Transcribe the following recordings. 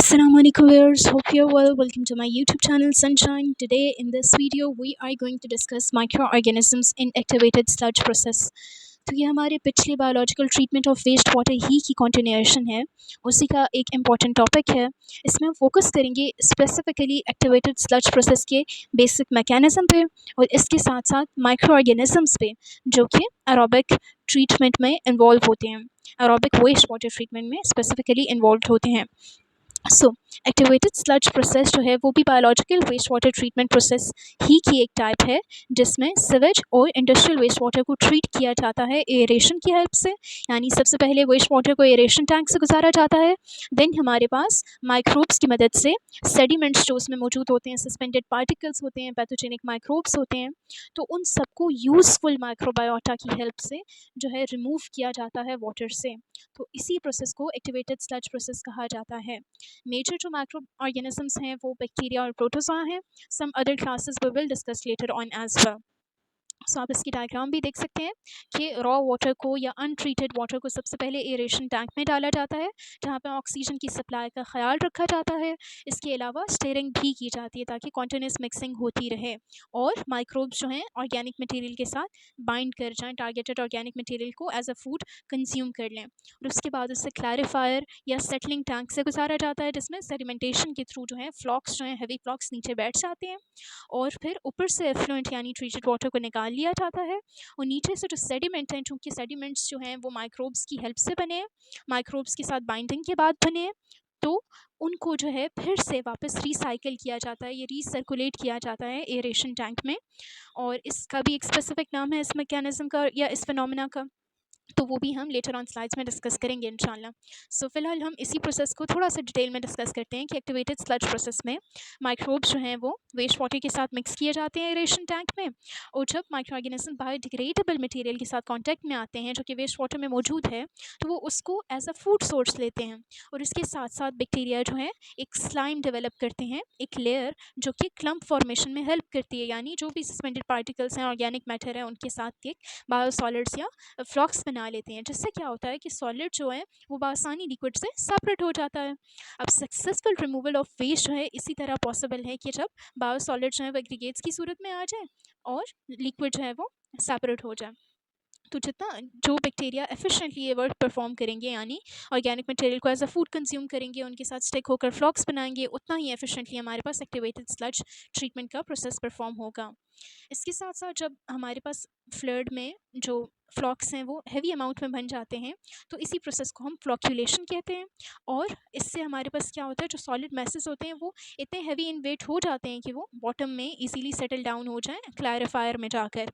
Assalamualaikum viewers, hope you're well. Welcome to my YouTube channel Sunshine. Today in this video we are going to discuss microorganisms in activated sludge process. तो ये हमारे पिछले biological treatment of waste water ही की continuation है, उसी का एक इम्पॉर्टेंट टॉपिक है। इसमें हम फोकस करेंगे स्पेसिफिकली एक्टिवेटेड स्लज प्रोसेस के बेसिक मैकेनिज्म पे और इसके साथ साथ माइक्रो ऑर्गेनिजम्स पे जो कि एरोबिक ट्रीटमेंट में इन्वॉल्व होते हैं, एरोबिक वेस्ट वाटर ट्रीटमेंट में स्पेसिफिकली इन्वॉल्व होते हैं। सो एक्टिवेटेड स्लज प्रोसेस जो है वो भी biological waste water treatment process ही की एक टाइप है, जिसमें सिवेज और इंडस्ट्रियल वेस्ट वाटर को ट्रीट किया जाता है एरेशन की हेल्प से। यानी सबसे पहले वेस्ट वाटर को एरेशन टैंक से गुजारा जाता है, देन हमारे पास माइक्रोब्स की मदद से सेडिमेंट्स जो उसमें मौजूद होते हैं, सस्पेंडेड पार्टिकल्स होते हैं, पैथोजेनिक माइक्रोब्स होते हैं, तो उन सबको यूज़फुल माइक्रोबायोटा की हेल्प से जो है रिमूव किया जाता है वाटर से। तो इसी प्रोसेस को एक्टिवेटेड स्लज प्रोसेस कहा जाता है। मेजर जो माइक्रो ऑर्गेनिजम्स हैं वो बैक्टीरिया और प्रोटोजोआ हैं। Some other classes we will discuss later on as well. So आप इसकी डायग्राम भी देख सकते हैं कि रॉ वाटर को या अनट्रीटेड वाटर को सबसे पहले एरेशन टैंक में डाला जाता है, जहाँ पे ऑक्सीजन की सप्लाई का ख्याल रखा जाता है। इसके अलावा स्टीयरिंग भी की जाती है ताकि कॉन्टिन्यूस मिक्सिंग होती रहे और माइक्रोब्स जो हैं ऑर्गेनिक मटेरियल के साथ बाइंड कर जाएं, टारगेटेड ऑर्गेनिक मटेरियल को एज अ फूड कंज्यूम कर लें। और उसके बाद उसे क्लैरिफायर या सेटलिंग टैंक से गुजारा जाता है, जिसमें सेडिमेंटेशन के थ्रू जो है फ्लॉक्स जो हैं, हैवी फ्लॉक्स नीचे बैठ जाते हैं और फिर ऊपर से एफ्लुएंट यानी ट्रीटेड वाटर को निकाल लिया जाता है। और नीचे से जो सेडिमेंट हैं, चूँकि सेडिमेंट्स जो हैं वो माइक्रोब्स की हेल्प से बने हैं, माइक्रोब्स के साथ बाइंडिंग के बाद बने हैं, तो उनको जो है फिर से वापस रिसाइकिल किया जाता है, ये रीसर्कुलेट किया जाता है एरेशन टैंक में। और इसका भी एक स्पेसिफिक नाम है इस मैकेनिज्म का या इस फिनोमेना का, तो वो भी हम लेटर ऑन स्लाइड्स में डिस्कस करेंगे इंशाल्लाह। सो फिलहाल हम इसी प्रोसेस को थोड़ा सा डिटेल में डिस्कस करते हैं कि एक्टिवेटेड स्लज प्रोसेस में माइक्रोब्स जो हैं वो वेस्ट वाटर के साथ मिक्स किए जाते हैं एरेशन टैंक में, और जब माइक्रो ऑर्गेनिज्म बायोडिग्रेडेबल मटेरियल के साथ कांटेक्ट में आते हैं जो कि वेस्ट वाटर में मौजूद है, तो वो उसको एज अ फूड सोर्स लेते हैं। और इसके साथ साथ बैक्टीरिया जो है एक स्लाइम डेवलप करते हैं, एक लेयर जो कि क्लम्प फॉर्मेशन में हेल्प करती है, यानी जो भी सस्पेंडेड पार्टिकल्स हैं, ऑर्गेनिक मैटर है, उनके साथ एक बायोसॉलिड्स या फ्लॉक्स बना लेते हैं, जिससे क्या होता है कि सॉलिड जो है वो बआसानी लिक्विड से सेपरेट हो जाता है। अब सक्सेसफुल रिमूवल ऑफ वेस्ट जो है इसी तरह पॉसिबल है कि जब बायोसॉलिड जो है वो एग्रीगेट्स की सूरत में आ जाए और लिक्विड जो है वो सेपरेट हो जाए। तो जितना जो बैक्टीरिया एफिशिएंटली ये वर्क परफॉर्म करेंगे, यानी ऑर्गेनिक मटेरियल को एज अ फूड कंज्यूम करेंगे, उनके साथ स्टिक होकर फ्लॉक्स बनाएंगे, उतना ही एफिशिएंटली हमारे पास एक्टिवेटेड स्लज ट्रीटमेंट का प्रोसेस परफॉर्म होगा। इसके साथ साथ जब हमारे पास फ्लड में जो फ्लॉक्स हैं वो हेवी अमाउंट में बन जाते हैं, तो इसी प्रोसेस को हम फ्लॉक्यूलेशन कहते हैं। और इससे हमारे पास क्या होता है, जो सॉलिड मैसेज होते हैं वो इतने हेवी इन वेट हो जाते हैं कि वो बॉटम में इजीली सेटल डाउन हो जाएं क्लैरिफायर में जाकर।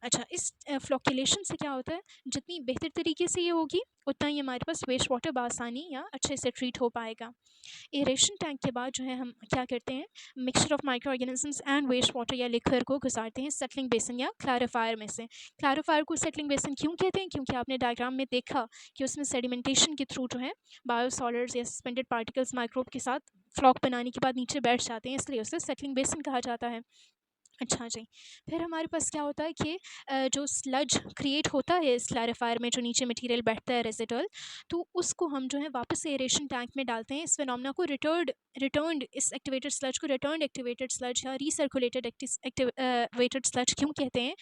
अच्छा, इस फ्लॉक्यूलेशन से क्या होता है, जितनी बेहतर तरीके से ये होगी उतना ही हमारे पास वेस्ट वाटर बआसानी या अच्छे से ट्रीट हो पाएगा। एरेशन टैंक के बाद जो है हम क्या करते हैं, mixture of micro organisms and waste water या लिक्विड को गुजारते हैं सेटलिंग बेसन या क्लैरिफायर में से। क्लैरिफायर को सेटलिंग बेसन क्यों कहते हैं, क्योंकि आपने डायग्राम में देखा कि उसमें सेडिमेंटेशन के थ्रू जो है बायोसॉलिड्स या सस्पेंडेड पार्टिकल्स माइक्रोब के साथ फ्लॉक बनाने के बाद नीचे बैठ जाते हैं, इसलिए उसे सेटलिंग बेसन कहा जाता है। अच्छा जी, फिर हमारे पास क्या होता है कि जो स्लज क्रिएट होता है इस क्लैरिफायर में, जो नीचे मटेरियल बैठता है रेसिडुअल, तो उसको हम जो है वापस एरेशन टैंक में डालते हैं। इस फिनोमेना को रिटर्न्ड इस एक्टिवेटेड स्लज को रिटर्न्ड एक्टिवेटेड स्लज या रीसर्कुलेटेड एक्टिवेटेड स्लज क्यों कहते हैं,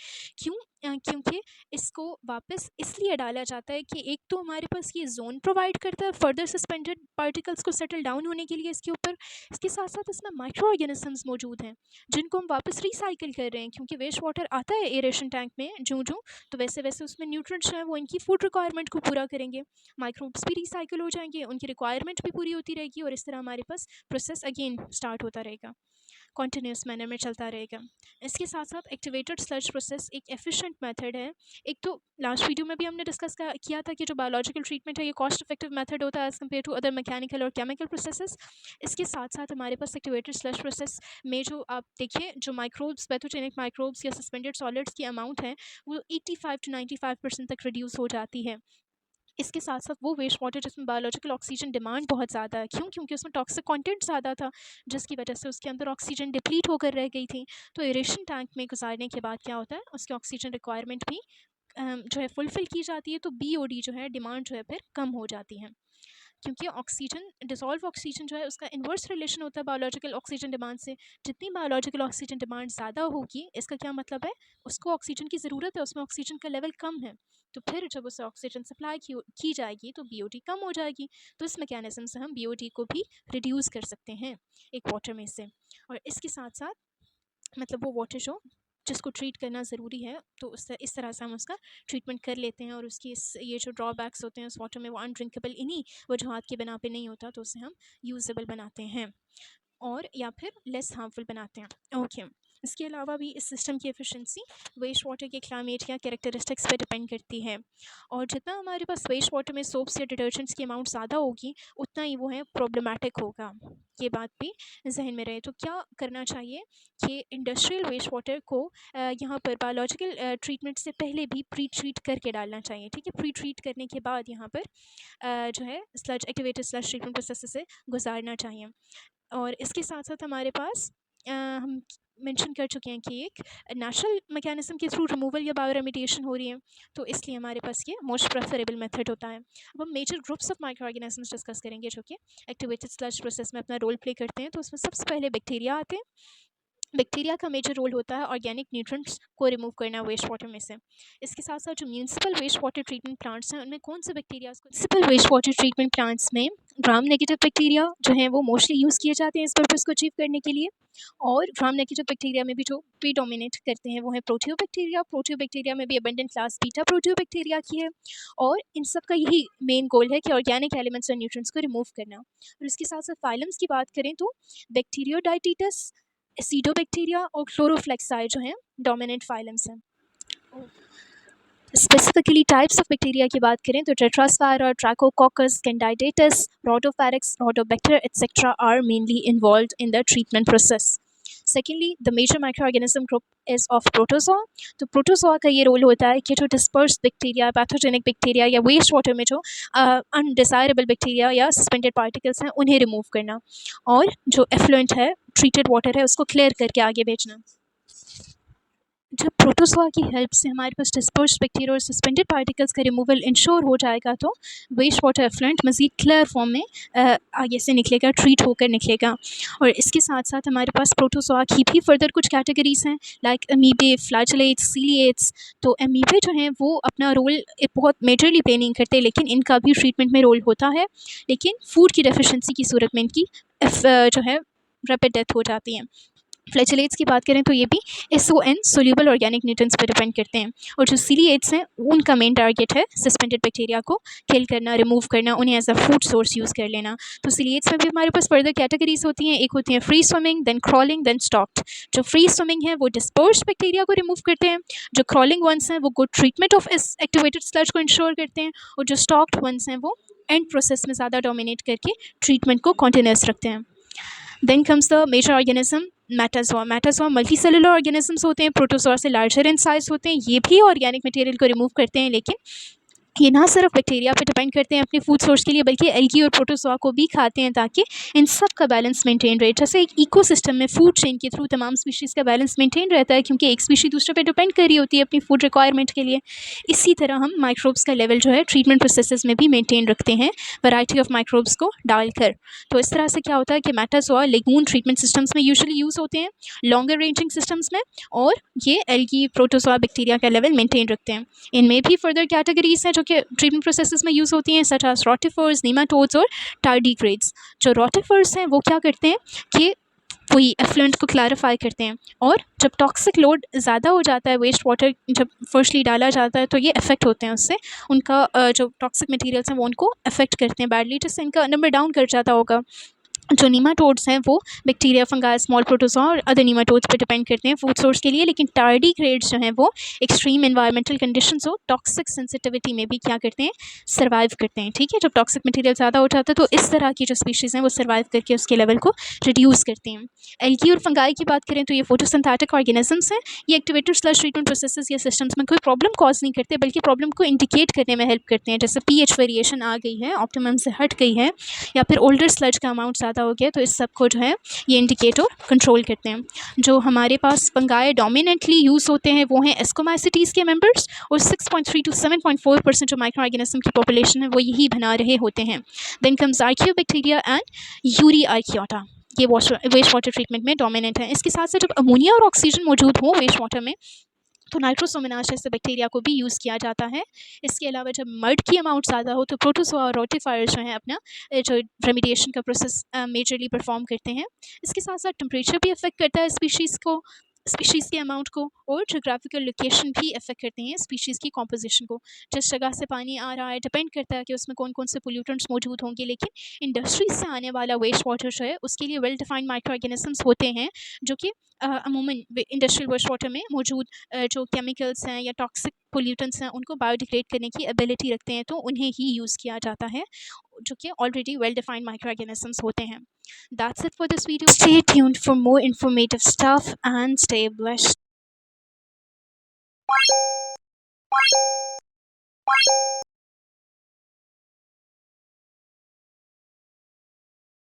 क्योंकि इसको वापस इसलिए डाला जाता है कि एक तो हमारे पास ये जोन प्रोवाइड करता है फर्दर सस्पेंडेड पार्टिकल्स को सेटल डाउन होने के लिए इसके ऊपर। इसके साथ साथ इसमें माइक्रो ऑर्गेनिजम्स मौजूद हैं जिनको हम वापस रिसाइकिल कर रहे हैं, क्योंकि वेस्ट वाटर आता है एरेशन टैंक में जूँ जूँ, तो वैसे वैसे उसमें न्यूट्रिएंट्स जो हैं वो इनकी फूड रिक्वायरमेंट को पूरा करेंगे, माइक्रोब्स भी रिसाइकिल हो जाएंगे, उनकी रिक्वायरमेंट भी पूरी होती रहेगी, और इस तरह हमारे पास प्रोसेस अगेन स्टार्ट होता रहेगा, कॉन्टीन्यूस मैनर में चलता रहेगा। इसके साथ साथ एक्टिवेटेड स्लज प्रोसेस एक एफिशिएंट मेथड है। एक तो लास्ट वीडियो में भी हमने डिस्कस किया था कि जो बायोलॉजिकल ट्रीटमेंट है ये कॉस्ट इफेक्टिव मेथड होता है as compare to other mechanical और केमिकल प्रोसेसेस। इसके साथ साथ हमारे पास एक्टिवेटेड स्लज प्रोसेस में जो आप देखिए, जो माइक्रोब्स, पैथोजेनिक माइक्रोब्स या सस्पेंडेड सॉलिड्स की अमाउंट है वो 85 to 95% तक रिड्यूस हो जाती है। इसके साथ साथ वो वेस्ट वाटर जिसमें बायोलॉजिकल ऑक्सीजन डिमांड बहुत ज़्यादा है, क्यों, क्योंकि उसमें टॉक्सिक कंटेंट ज़्यादा था, जिसकी वजह से उसके अंदर ऑक्सीजन डिप्लीट होकर रह गई थी। तो एरेशन टैंक में गुजारने के बाद क्या होता है, उसकी ऑक्सीजन रिक्वायरमेंट भी जो है फुलफ़िल की जाती है, तो बीओडी जो है डिमांड जो है फिर कम हो जाती है। क्योंकि ऑक्सीजन डिसॉल्व ऑक्सीजन जो है उसका इन्वर्स रिलेशन होता है बायोलॉजिकल ऑक्सीजन डिमांड से। जितनी बायोलॉजिकल ऑक्सीजन डिमांड ज़्यादा होगी, इसका क्या मतलब है, उसको ऑक्सीजन की ज़रूरत है, उसमें ऑक्सीजन का लेवल कम है, तो फिर जब उसे ऑक्सीजन सप्लाई की जाएगी तो बीओटी कम हो जाएगी। तो इस मैकेनिज्म से हम बीओटी को भी रिड्यूस कर सकते हैं एक वाटर में से। और इसके साथ साथ मतलब वो वाटर जो जिसको ट्रीट करना ज़रूरी है, तो उससे इस तरह से हम उसका ट्रीटमेंट कर लेते हैं, और उसकी ये जो ड्रॉबैक्स होते हैं उस वाटर में, वो अनड्रिंकेबल इन्हीं वजूहत की बिना पे नहीं होता, तो उसे हम यूजेबल बनाते हैं और या फिर लेस हार्मफुल बनाते हैं। ओके, इसके अलावा भी इस सिस्टम की एफिशिएंसी वेस्ट वाटर के क्लाइमेट या कैरेक्टरिस्टिक्स पर डिपेंड करती है, और जितना हमारे पास वेस्ट वाटर में सोप्स या डिटर्जेंट्स की अमाउंट ज़्यादा होगी, उतना ही वो है प्रॉब्लमेटिक होगा। ये बात भी जहन में रहे। तो क्या करना चाहिए कि इंडस्ट्रियल वेस्ट वाटर को यहाँ पर बायोलॉजिकल ट्रीटमेंट से पहले भी प्री ट्रीट करके डालना चाहिए। ठीक है, प्री ट्रीट करने के बाद यहाँ पर जो है sludge activated sludge treatment process से गुजारना चाहिए। और इसके साथ साथ हमारे पास हम मेंशन कर चुके हैं कि एक नेचुरल मैकेनिज्म के थ्रू रिमूवल या बायो रेमिडिएशन हो रही है, तो इसलिए हमारे पास ये मोस्ट प्रेफरेबल मेथड होता है। अब हम major groups of micro organisms discuss करेंगे जो कि एक्टिवेटेड स्लज प्रोसेस में अपना रोल प्ले करते हैं। तो उसमें सबसे पहले बैक्टीरिया आते हैं। बैक्टीरिया का मेजर रोल होता है ऑर्गेनिक न्यूट्रिएंट्स को रिमूव करना वेस्ट वाटर में से। इसके साथ साथ जो municipal waste water treatment plants हैं, उनमें कौन से bacteria municipal waste water treatment plants में ग्राम नेगेटिव बैक्टीरिया जो हैं वो मोस्टली यूज़ किए जाते हैं इस पर्पज़ को अचीव करने के लिए। और ग्राम नेगेटिव बैक्टीरिया में भी जो प्रीडोमिनेट करते हैं वो है प्रोटियोबैक्टीरिया। प्रोटियोबैक्टीरिया में भी अबंडेंट क्लास बीटा प्रोटियोबैक्टीरिया की है, और इन सब का यही मेन गोल है कि ऑर्गेनिक एलिमेंट्स और न्यूट्रिएंट्स को रिमूव करना। और इसके साथ साथ फाइलम्स की बात करें तो बैक्टीरियोडाइटिटस, एसिडोबैक्टीरिया और क्लोरोफ्लेक्साई जो हैं डोमिनेंट फाइलम्स हैं। स्पेसिफिकली टाइप्स ऑफ बैक्टीरिया की बात करें तो Tetrasphaera, Trichococcus, Candidatus, Rhodoferax, Rhodobacter etcetera are mainly involved in the treatment process. Secondly, the major micro organism group is of protozoa. तो प्रोटोजोआ का ये रोल होता है कि जो डिस्पर्स बैक्टीरिया, पैथोजेनिक बैक्टीरिया या वेस्ट वाटर में जो अनडिजायरेबल बैक्टीरिया या सस्पेंडेड पार्टिकल्स हैं उन्हें रिमूव करना, और जो एफ्लुएंट है, ट्रीटेड वाटर है, उसको क्लियर करके आगे भेजना। जब प्रोटोजोआ की हेल्प से हमारे पास डिस्पर्स्ड बैक्टीरिया और सस्पेंडेड पार्टिकल्स का रिमूवल इंश्योर हो जाएगा, तो वेस्ट वाटर एफ्लुएंट मज़ीद क्लियर फॉर्म में आगे से निकलेगा, ट्रीट होकर निकलेगा। और इसके साथ साथ हमारे पास प्रोटोजोआ की भी फर्दर कुछ कैटेगरीज़ हैं, लाइक अमीबे, फ्लैजेलेट्स, सीलिएट्स। तो अमीबे जो हैं वो अपना रोल बहुत मेजरली प्ले नहीं करते, लेकिन इनका भी ट्रीटमेंट में रोल होता है, लेकिन फूड की डेफिशिएंसी की सूरत में इनकी जो है रैपिड डेथ हो जाती है। फ्लैजेलेट्स की बात करें तो ये भी SON सोल्यूबल ऑर्गेनिक न्यूट्रिएंट्स पर डिपेंड करते हैं, और जो सीलिएट्स हैं उनका मेन टारगेट है सस्पेंडेड बैक्टीरिया को किल करना, रिमूव करना, उन्हें as a food source use कर लेना। तो सीलिएट्स में भी हमारे पास फर्दर कैटेगरीज होती हैं, एक होती है free swimming, then crawling, then stalked. जो फ्री स्विमिंग है वो डिस्पर्स्ड बैक्टीरिया को रिमूव करते हैं, जो क्रॉलिंग वंस हैं वो गुड ट्रीटमेंट ऑफ इस एक्टिवेटेड स्लज को इंश्योर करते हैं, और जो स्टॉक्ड वंस हैं वो एंड प्रोसेस में ज़्यादा डोमिनेट करके ट्रीटमेंट को कॉन्टिन्यूस रखते हैं। Then comes the major organism metazoa. Metazoa multicellular organisms होते हैं, प्रोटोजोआ से लार्जर इन साइज होते हैं। ये भी ऑर्गेनिक मटेरियल को रिमूव करते हैं, लेकिन ये ना सिर्फ बैक्टीरिया पे डिपेंड करते हैं अपने फूड सोर्स के लिए, बल्कि एल्गी और प्रोटोजोआ को भी खाते हैं ताकि इन सब का बैलेंस मेंटेन रहे। जैसे एक इकोसिस्टम में फूड चेन के थ्रू तमाम स्पीशीज़ का बैलेंस मेंटेन रहता है, क्योंकि एक स्पीशी दूसरे पे डिपेंड कर रही होती है अपनी फूड रिक्वायरमेंट के लिए। इसी तरह हम माइक्रोब्स का लेवल जो है ट्रीटमेंट प्रोसेसेस में भी मेंटेन रखते हैं, वैरायटी ऑफ माइक्रोब्स को डालकर। तो इस तरह से क्या होता है कि मेटाजोआ लेगून ट्रीटमेंट सिस्टम्स में यूजुअली यूज़ होते हैं, लॉन्गर रेंजिंग सिस्टम्स में, और ये एल्गी, प्रोटोजोआ, बैक्टीरिया का लेवल मेंटेन रखते हैं। इनमें भी फर्दर कैटेगरीज हैं जो कि ट्रीटमेंट प्रोसेसेस में यूज़ होती हैं, सच एज रोटिफर्स, नेमाटोड्स और टार्डीग्रेड्स। जो रोटिफर्स हैं वो क्या करते हैं कि वही एफ्लुएंट को क्लैरिफाई करते हैं, और जब टॉक्सिक लोड ज़्यादा हो जाता है, वेस्ट वाटर जब फर्स्टली डाला जाता है, तो ये अफेक्ट होते हैं उससे, उनका जो टॉक्सिक मटेरियल्स हैं वो उनको अफेक्ट करते हैं बैडली, जिससे इनका नंबर डाउन कर जाता होगा। जो नीमाटोड्स हैं वो बैक्टीरिया, फंगाई, स्मॉल प्रोटोजोआ और अदर नीमाटोड्स पे डिपेंड करते हैं फूड सोर्स के लिए, लेकिन टार्डीग्रेड्स जो हैं वो एक्सट्रीम एनवायरमेंटल कंडीशंस हो, टॉक्सिक सेंसिटिविटी में भी क्या करते हैं, सर्वाइव करते हैं। ठीक है, जब टॉक्सिक मटेरियल ज़्यादा हो जाता है तो इस तरह की जो स्पीशीज़ हैं वो सर्वाइव करके उसके लेवल को रिड्यूस करते हैं। एल्गी और फंगाई की बात करें तो ये फोटोसिंथेटिक ऑर्गेनिजम्स हैं। ये एक्टिवेटेड स्लज ट्रीटमेंट प्रोसेसेस या सिस्टम्स में कोई प्रॉब्लम कॉज नहीं करते, बल्कि प्रॉब्लम को इंडिकेट करने में हेल्प करते हैं। जैसे pH वेरिएशन आ गई है, ऑप्टिमम से हट गई है, या फिर ओल्डर स्लज का अमाउंट ज़्यादा ज़्यादा हो गया, तो इस सब को जो है ये इंडिकेटर कंट्रोल करते हैं। जो हमारे पास फंगाई डोमिनेंटली यूज़ होते हैं वो हैं एस्कोमाइसिटीज़ के मेंबर्स, और 6.3 to 7.4% जो माइक्रो ऑर्गेनिज्म की पॉपुलेशन है वो यही बना रहे होते हैं। Then comes archaeobacteria and Euryarchaeota, ये वेस्ट वाटर ट्रीटमेंट में डोमिनेंट है। इसके साथ साथ जब अमोनिया और ऑक्सीजन मौजूद हो वेस्ट वाटर में तो नाइट्रोसोमोनास जैसे बैक्टीरिया को भी यूज़ किया जाता है। इसके अलावा जब मड की अमाउंट ज़्यादा हो तो प्रोटोजोआ और रोटिफायर्स जो हैं अपना जो रेमिडिएशन का प्रोसेस मेजरली परफॉर्म करते हैं। इसके साथ साथ टेम्परेचर भी अफेक्ट करता है स्पीशीज़ के अमाउंट को, और जोग्राफिकल लोकेशन भी अफेक्ट करते हैं स्पीशीज़ की कॉम्पोजिशन को। जिस जगह से पानी आ रहा है डिपेंड करता है कि उसमें कौन कौन से पोल्यूटेंट्स मौजूद होंगे, लेकिन इंडस्ट्रीज से आने वाला वेस्ट वाटर जो है उसके लिए वेल डिफाइंड माइक्रो ऑर्गेनिजम्स होते हैं जो कि अमूमन इंडस्ट्रियल वेस्ट वाटर में मौजूद जो केमिकल्स हैं या टॉक्सिक पोल्यूटेंट्स हैं उनको बायोडिग्रेड करने की एबिलिटी रखते हैं, तो उन्हें ही यूज़ किया जाता है जो कि already well defined micro organisms होते हैं। That's it for this video. Stay tuned for more informative stuff and stay blessed.